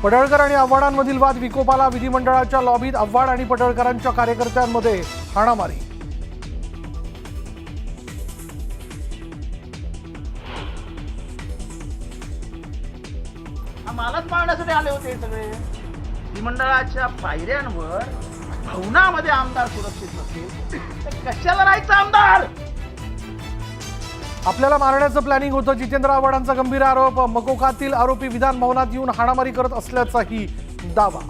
पडळकर आणि आव्हाडांमधील वाद विकोपाला, विधिमंडळाच्या लॉबीत आव्हाड आणि पडळकरांच्या कार्यकर्त्यांमध्ये हाणामारी। मालच मारण्यासाठी आले होते सगळे। विधिमंडळाच्या पायऱ्यांवर भवनामध्ये आमदार सुरक्षित नसतील तर कशाला राहायचं आमदार? आपल्याला मारण्याचं प्लॅनिंग होतं, जितेंद्र आव्हाडांचा गंभीर आरोप। मकोकातील आरोपी विधान भवनात येऊन हाणामारी करत असल्याचाही दावा।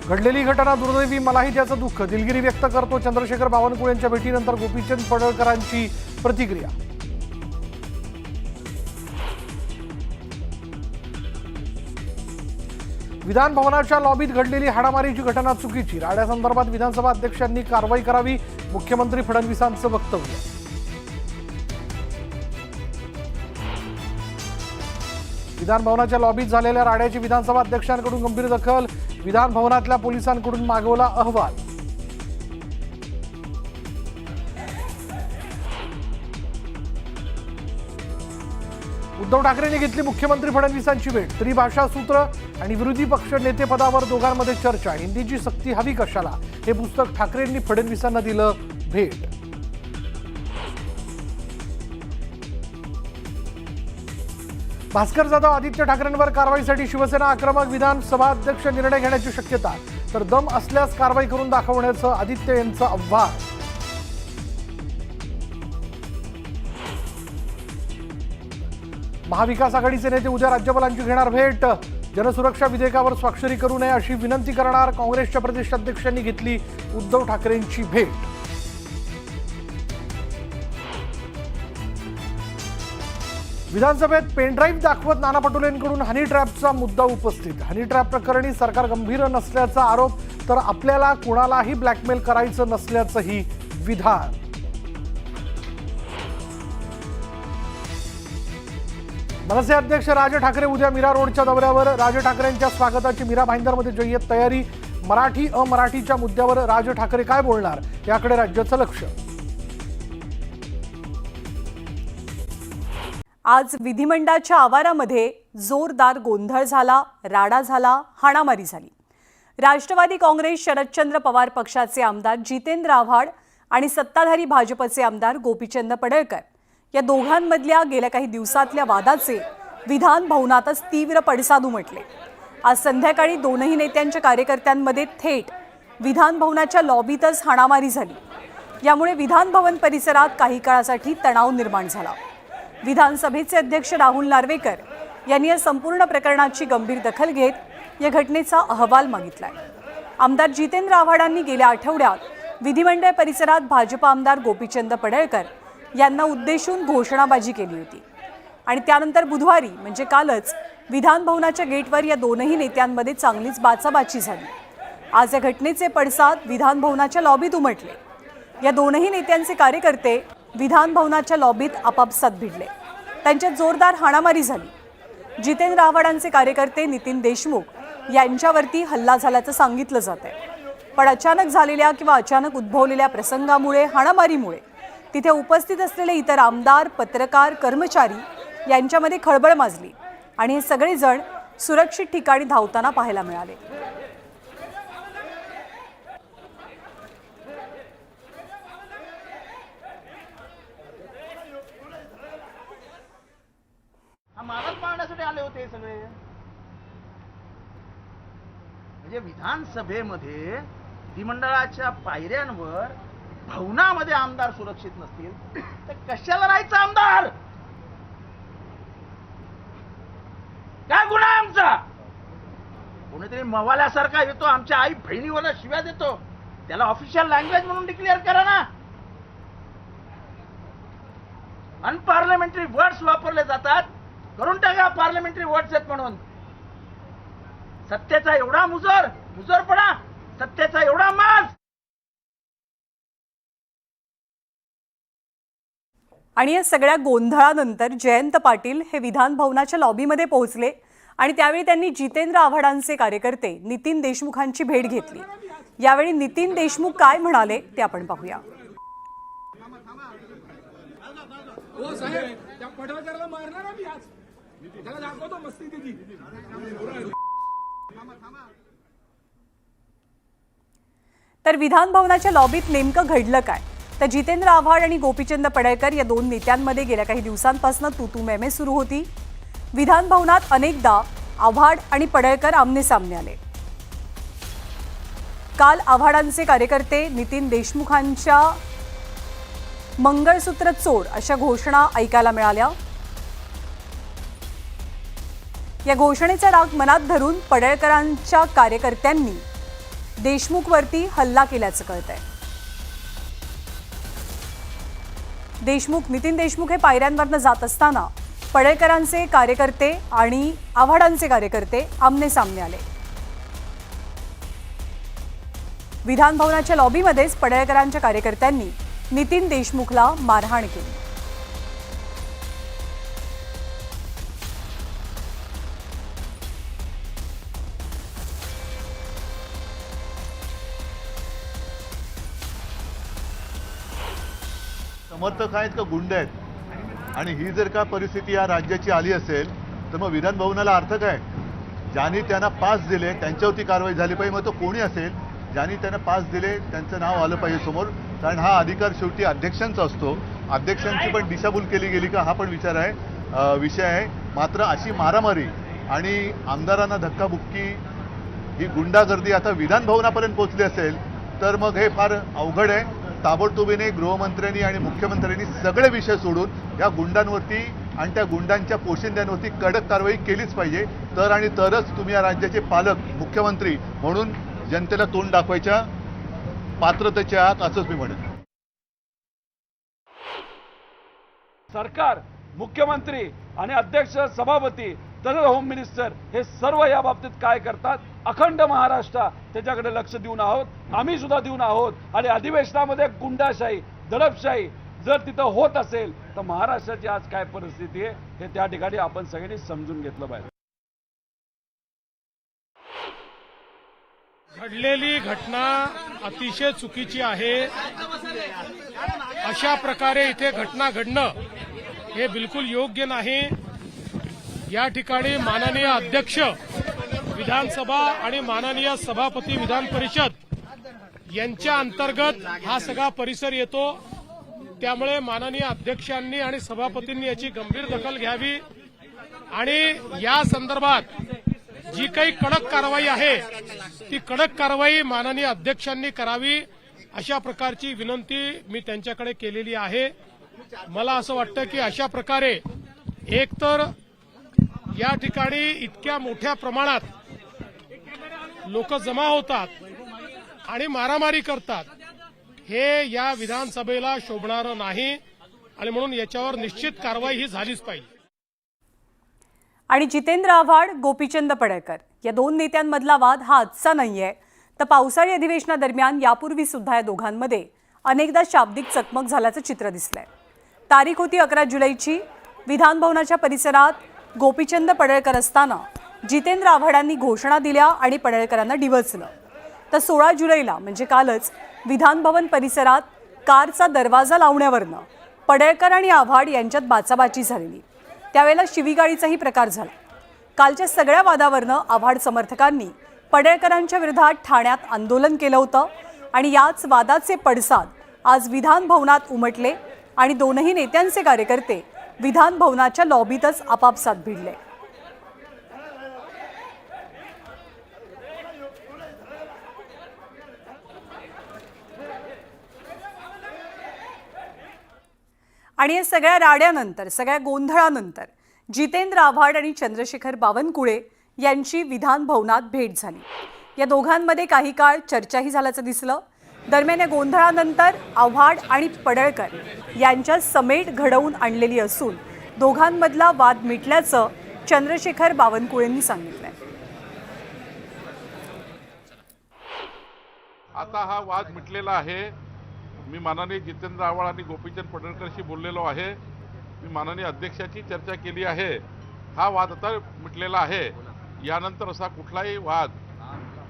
घडलेली घटना दुर्दैवी, मलाही त्याचं दुःख, दिलगिरी व्यक्त करतो। चंद्रशेखर बावनकुळे यांच्या भेटीनंतर गोपीचंद पडळकरांची प्रतिक्रिया। विधान भवनाच्या लॉबीत घडलेली हाणामारीची घटना चुकीची, राड्यासंदर्भात विधानसभा अध्यक्षांनी कारवाई करावी, मुख्यमंत्री फडणवीसांचं वक्तव्य। विधान भवनाच्या लॉबीत झालेल्या राड्याची विधानसभा अध्यक्षांकडून गंभीर दखल, विधान भवनातल्या पोलिसांकडून मागवला अहवाल। उद्धव ठाकरेंनी घेतली मुख्यमंत्री फडणवीसांची भेट, त्रिभाषा सूत्र आणि विरोधी पक्ष नेतेपदावर दोघांमध्ये चर्चा। हिंदीची सक्ती हवी कशाला, हे पुस्तक ठाकरेंनी फडणवीसांना दिलं भेट। भास्कर जाधव, आदित्य ठाकरेंवर कारवाईसाठी शिवसेना आक्रमक, विधानसभा अध्यक्ष निर्णय घेण्याची शक्यता, तर दम असल्यास कारवाई करून दाखवण्याचं आदित्य यांचं आव्हान। महाविकास आघाडीचे नेते उद्या राज्यपालांची घेणार भेट, जनसुरक्षा विधेयकावर स्वाक्षरी करू नये अशी विनंती करणार। काँग्रेसच्या प्रदेशाध्यक्षांनी घेतली उद्धव ठाकरेंची भेट। विधानसभेत पेनड्राईव्ह दाखवत नाना पटोलेंकडून हनी ट्रॅपचा मुद्दा उपस्थित, हनी ट्रॅप प्रकरणी सरकार गंभीर नसल्याचा आरोप, तर आपल्याला कुणालाही ब्लॅकमेल करायचं नसल्याचंही विधान। मनसे अध्यक्ष राज ठाकरे उद्या मीरा रोडच्या दौऱ्यावर, राज ठाकरेंच्या स्वागताची मीरा भाईंदरमध्ये जय्यत तयारी। मराठी अमराठीच्या मुद्द्यावर राज ठाकरे काय बोलणार, याकडे राज्याचं लक्ष। आज विधिमंडळाच्या आवारामध्ये जोरदार गोंधळ झाला, राडा झाला, हाणामारी झाली। राष्ट्रवादी काँग्रेस शरदचंद्र पवार पक्षाचे आमदार जितेंद्र आव्हाड आणि सत्ताधारी भाजपचे आमदार गोपीचंद पडळकर या दोघांमधल्या गेल्या काही दिवसातल्या वादाचे विधान भवनातच तीव्र पडसाद उमटले। आज संध्याकाळी दोनही नेत्यांच्या कार्यकर्त्यांमध्ये थेट विधान भवनाच्या लॉबीतच हाणामारी झाली। यामुळे विधान भवन परिसरात काही काळासाठी तणाव निर्माण झाला। विधानसभेचे अध्यक्ष राहुल नार्वेकर यांनी या संपूर्ण प्रकरणाची गंभीर दखल घेत या घटनेचा अहवाल मागितलाय। आमदार जितेंद्र आव्हाडांनी गेल्या आठवड्यात विधिमंडळ परिसरात भाजप आमदार गोपीचंद पडळकर यांना उद्देशून घोषणाबाजी केली होती आणि त्यानंतर बुधवारी म्हणजे कालच विधान भवनाच्या गेटवर या दोनही नेत्यांमध्ये चांगलीच बाचाबाची झाली। आज या घटनेचे पडसाद विधान भवनाच्या लॉबीत उमटले। या दोनही नेत्यांचे कार्यकर्ते विधान भवनाच्या लॉबीत आपापसात भिडले, त्यांच्यात जोरदार हाणामारी झाली। जितेंद्र आव्हाडांचे कार्यकर्ते नितीन देशमुख यांच्यावरती हल्ला झाल्याचं सांगितलं जात आहे, पण अचानक झालेल्या किंवा अचानक उद्भवलेल्या प्रसंगामुळे, हाणामारीमुळे तिथे उपस्थित असलेले इतर आमदार, पत्रकार, कर्मचारी यांच्यामध्ये खळबळ माजली आणि हे सगळेजण सुरक्षित ठिकाणी धावताना पाहायला मिळाले। मालच मारण्यासाठी आले होते सगळे। म्हणजे विधानसभेमध्ये विधिमंडळाच्या पायऱ्यांवर भवनामध्ये आमदार सुरक्षित नसतील तर कशाला राहायचं आमदार? काय गुन्हा आहे आमचा? कोणीतरी मवाल्यासारखा येतो, आमच्या आई बहिणीवर शिव्या देतो, त्याला ऑफिशियल लँग्वेज म्हणून डिक्लेअर करा ना। अनपार्लमेंटरी वर्ड्स वापरले जातात, करून टाका पार्लमेंटरी वर्ड्स आहेत म्हणून। सत्तेचा एवढा मुजरपणा, सत्तेचा एवढा माज। आणि या सगळ्या गोंधळानंतर जयंत पाटील हे विधान भवनाच्या लॉबीमध्ये पोहोचले आणि त्यावेळी त्यांनी जितेंद्र आव्हाडांचे कार्यकर्ते नितीन देशमुखांची भेट घेतली। यावेळी नितीन देशमुख काय म्हणाले ते आपण पाहूया। हो साहेब, त्या पडळकरला मारणार आम्ही आज. त्याला दाखवतो मस्ती त्याची. तर विधान भवनाच्या लॉबीत नेमकं घडलं काय? तर जितेंद्र आव्हाड आणि गोपीचंद पडळकर या दोन नेत्यांमध्ये गेल्या काही दिवसांपासून तू मैमे सुरू होती. विधान भवनात अनेकदा आव्हाड आणि पडळकर आमनेसामने आले. काल आव्हाडांचे कार्यकर्ते नितीन देशमुखांच्या मंगळसूत्र चोड अशा घोषणा ऐकायला मिळाल्या. या घोषणेचा राग मनात धरून पडळकरांच्या कार्यकर्त्यांनी देशमुखवरती हल्ला केल्याचं कळतंय. नितीन देशमुख हे पायऱ्यांवरनं जात असताना पडळकरांचे कार्यकर्ते आणि आव्हाडांचे कार्यकर्ते आमनेसामने आले. विधान भवनाच्या लॉबीमध्येच पडळकरांच्या कार्यकर्त्यांनी नितीन देशमुखला मारहाण केली. समर्थक आहेत का गुंड आहेत? आणि ही जर का परिस्थिती या राज्याची आली असेल तर मग विधान भवनाला अर्थ काय? ज्यांनी त्यांना पास दिले त्यांच्यावरती कारवाई झाली पाहिजे. मग तो कोणी असेल, ज्यांनी त्यांना पास दिले त्यांचं नाव आलं पाहिजे समोर. कारण हा अधिकार शेवटी अध्यक्षांचा असतो. अध्यक्षांची पण दिशाभूल केली गेली का हा पण विषय आहे. मात्र अशी मारामारी आणि आमदारांना धक्काबुक्की, ही गुंडागर्दी आता विधान भवनापर्यंत पोहोचली असेल तर मग हे फार अवघड आहे. ताबडतोबीने गृहमंत्र्यांनी आणि मुख्यमंत्र्यांनी सगळे विषय सोडून या गुंडांवरती आणि त्या गुंडांच्या पोशिंद्यांवरती कडक कारवाई केलीच पाहिजे. तरच तुम्ही या राज्याचे पालक मुख्यमंत्री म्हणून जनतेला तोंड दाखवायच्या पात्रतेच्या आहात असंच मी म्हणेन. सरकार, मुख्यमंत्री आणि अध्यक्ष, सभापती तसंच होम मिनिस्टर हे सर्व या बाबतीत काय करतात? अखंड महाराष्ट्र त्याच्याकडे लक्ष देऊन आहोत. आम्ही सुद्धा देऊन आहोत. आणि अधिवेशनामध्ये गुंडाशाही, दडपशाही जर तिथं होत असेल तर महाराष्ट्राची आज काय परिस्थिती आहे हे त्या ठिकाणी आपण सगळ्यांनी समजून घेतलं पाहिजे. घडलेली घटना अतिशय चुकीची आहे. अशा प्रकारे इथे घटना घडणं हे बिलकुल योग्य नाही. या ठिकाणी माननीय अध्यक्ष विधानसभा आणि माननीय सभापती विधान परिषद यांच्या अंतर्गत हा सगळा परिसर येतो. त्यामुळे माननीय अध्यक्षांनी आणि सभापतींनी याची गंभीर दखल घ्यावी आणि या संदर्भात जी काही कडक कारवाई आहे ती कडक कारवाई माननीय अध्यक्षांनी करावी अशा प्रकारची विनंती मी त्यांच्याकडे केलेली आहे. मला असं वाटतं की अशा प्रकारे एकतर या ठिकाणी इतक्या मोठ्या प्रमाणात लोक जमा होतात आणि मारामारी करतात हे या विधानसभेला शोभणारं नाही आणि म्हणून याच्यावर निश्चित कारवाई ही झालीच पाहिजे. आणि जितेंद्र आव्हाड, गोपीचंद पडळकर या दोन नेत्यांमधला वाद हा आजचा नाहीये. तर पावसाळी अधिवेशनादरम्यान यापूर्वी सुद्धा या दोघांमध्ये अनेकदा शाब्दिक चकमक झाल्याचं चित्र दिसलंय. तारीख होती 11 जुलैची. विधान भवनाच्या परिसरात गोपीचंद पडळकर असताना जितेंद्र आव्हाडांनी घोषणा दिल्या आणि पडळकरांना डिवचलं. तर 16 जुलैला म्हणजे कालच विधान भवन परिसरात कारचा दरवाजा लावण्यावरनं पडळकर आणि आव्हाड यांच्यात बाचाबाची झालेली. त्यावेळेला शिवीगाळीचाही प्रकार झाला. कालच्या सगळ्या वादावरनं आव्हाड समर्थकांनी पडळकरांच्या विरोधात ठाण्यात आंदोलन केलं होतं आणि याच वादाचे पडसाद आज विधान भवनात उमटले आणि दोनही नेत्यांचे कार्यकर्ते विधान भवनाच्या लॉबीतच आपापसात भिडले. आणि या सगळ्या राड्यानंतर, सगळ्या गोंधळानंतर जितेंद्र आव्हाड आणि चंद्रशेखर बावनकुळे यांची विधान भवनात भेट झाली. या दोघांमध्ये काही काळ चर्चाही झाल्याचं दिसलं. दरम्यान या गोंधळानंतर आव्हाड आणि पडळकर यांच्यात समेट घडवून आणलेली असून दोघांमधला वाद मिटल्याचं चंद्रशेखर बावनकुळेंनी सांगितलंय. आता हा वाद मिटलेला आहे. मी माननीय जितेंद्र आव्हाड आणि गोपीचंद पडळकरशी बोललेलो आहे. मी माननीय अध्यक्षाची चर्चा केली आहे. हा वाद आता मिटलेला आहे. यानंतर असा कुठलाही वाद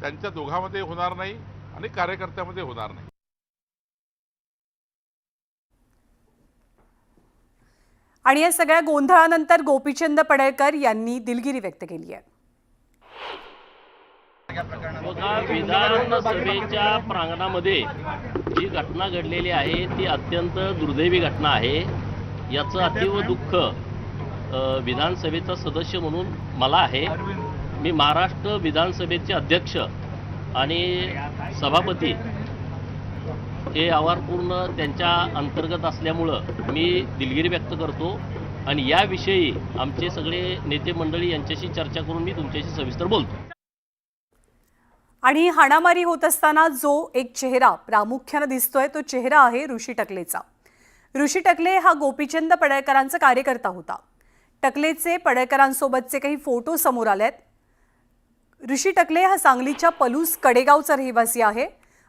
त्यांच्या दोघांमध्ये होणार नाही आणि कार्यकर्त्यामध्ये होणार नाही. आणि या सगळ्या गोंधळानंतर गोपीचंद पडळकर यांनी दिलगिरी व्यक्त केली आहे. बघा, विधानसभेच्या प्रांगणामध्ये जी घटना घडलेली आहे ती अत्यंत दुर्दैवी घटना आहे. याचं अतीव दुःख विधानसभेचा सदस्य म्हणून मला आहे. मी महाराष्ट्र विधानसभेचे अध्यक्ष आणि सभापती हे आवार पूर्ण त्यांच्या अंतर्गत असल्यामुळं मी दिलगिरी व्यक्त करतो आणि याविषयी आमचे सगळे नेते मंडळी यांच्याशी चर्चा करून मी तुमच्याशी सविस्तर बोलतो. आणि हाणामारी होत असताना जो एक चेहरा प्रामुख्याने दिसतोय तो चेहरा आहे ऋषी टकलेचा. ऋषी टकले हा गोपीचंद पडळकरांचा कार्यकर्ता होता. टकलेचे पडळकरांसोबतचे काही फोटो समोर आलेत. ऋषी टकले हा सांगलीच्या पलूस कडेगावचा रहिवासी आहे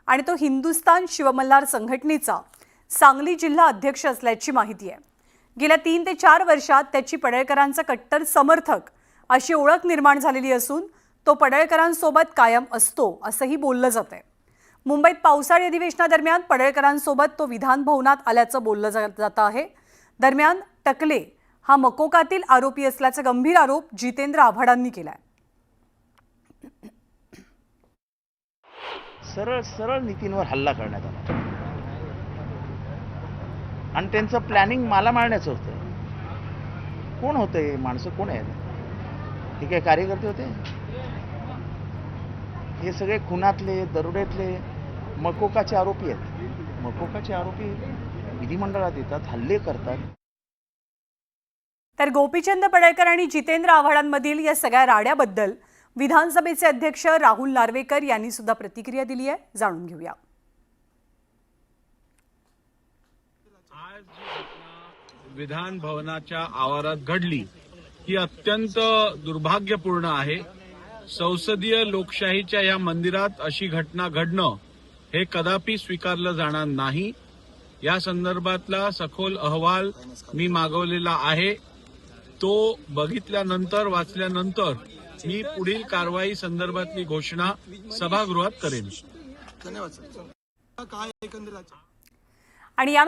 आणि तो हिंदुस्थान शिवमल्हार संघटनेचा सांगली जिल्हा अध्यक्ष असल्याची माहिती आहे. गेल्या 3 ते 4 वर्षात त्याची पडळकरांचा कट्टर समर्थक अशी ओळख निर्माण झालेली असून तो पडळकरांसोबत कायम असतो असंही बोललं जात आहे. मुंबईत पावसाळी अधिवेशनादरम्यान पडळकरांसोबत तो विधान भवनात आल्याचं बोललं जात आहे. दरम्यान टकले हा मकोकातील आरोपी असल्याचा गंभीर आरोप जितेंद्र आव्हाडांनी केलाय. सरळ सरळ नीतींवर हल्ला करण्यात आला आणि त्यांचं प्लॅनिंग मला मारण्याचं होतं. कोण होतं हे माणसं? कोण आहेत? हे काय कार्यकर्ते होते? हे सगळे खुनातले, दरोड्यातले मकोकाचे आरोपी आहेत. मकोकाचे आरोपी विधिमंडळात येतात, हल्ले करतात. तर गोपीचंद पडळकर आणि जितेंद्र आव्हाडांमधील या सगळ्या राड्याबद्दल विधानसभेचे अध्यक्ष राहुल नार्वेकर यांनी सुद्धा प्रतिक्रिया दिली आहे. जाणून घेऊया. आज जी घटना विधान भवनाच्या आवारात घडली ही अत्यंत दुर्भाग्यपूर्ण आहे. संसदीय लोकशाहीच्या या मंदिरात अशी घटना घडणं हे कदापि स्वीकारलं जाणार नाही. या संदर्भातला सखोल अहवाल मी मागवलेला आहे. तो बघितल्यानंतर, वाचल्यानंतर मी पुढील कारवाई संदर्भातली घोषणा सभागृहात करेन. आणि या